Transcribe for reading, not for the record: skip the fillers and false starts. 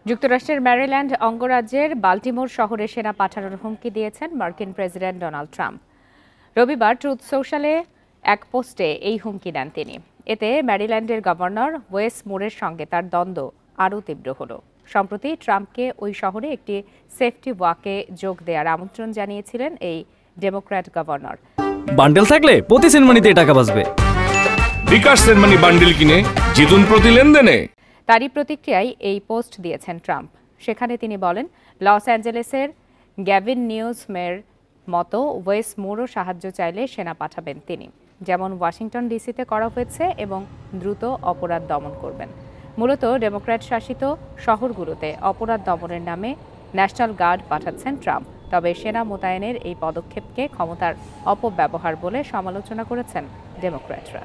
যুক্তরাষ্ট্রের ম্যারিল্যান্ড অঙ্গরাজ্যের বাল্টিমোর শহরে সেনা পাঠানোর হুমকি দিয়েছেন মার্কিন প্রেসিডেন্ট ডোনাল্ড ট্রাম্প। রবিবার ট্রুথ সোশ্যালে এক পোস্টে এই হুমকি দেন তিনি। এতে ম্যারিল্যান্ডের গভর্নর ওয়েস মুরের সঙ্গে তার দ্বন্দ্ব আরও তীব্র হলো। সম্প্রতি ট্রাম্পকে ওই শহরে একটি সেফটি ওয়াকে যোগ দেওয়ার আমন্ত্রণ জানিয়েছিলেন এই ডেমোক্র্যাট গভর্নর। বান্ডেল থাকলে প্রতি সেনমানিতে টাকা বাঁচবে। বিকাশ সেনমানি বান্ডেল কিনে জিতুন প্রতি লেনদেনে। তারই প্রতিক্রিয়ায় এই পোস্ট দিয়েছেন ট্রাম্প। সেখানে তিনি বলেন, লস অ্যাঞ্জেলেসের গ্যাভিন নিউজমের মতো ওয়েস মুরও সাহায্য চাইলে সেনা পাঠাবেন তিনি, যেমন ওয়াশিংটন ডিসিতে করা হয়েছে, এবং দ্রুত অপরাধ দমন করবেন। মূলত ডেমোক্র্যাট শাসিত শহরগুলোতে অপরাধ দমনের নামে ন্যাশনাল গার্ড পাঠাচ্ছেন ট্রাম্প। তবে সেনা মোতায়েনের এই পদক্ষেপকে ক্ষমতার অপব্যবহার বলে সমালোচনা করেছেন ডেমোক্র্যাটরা।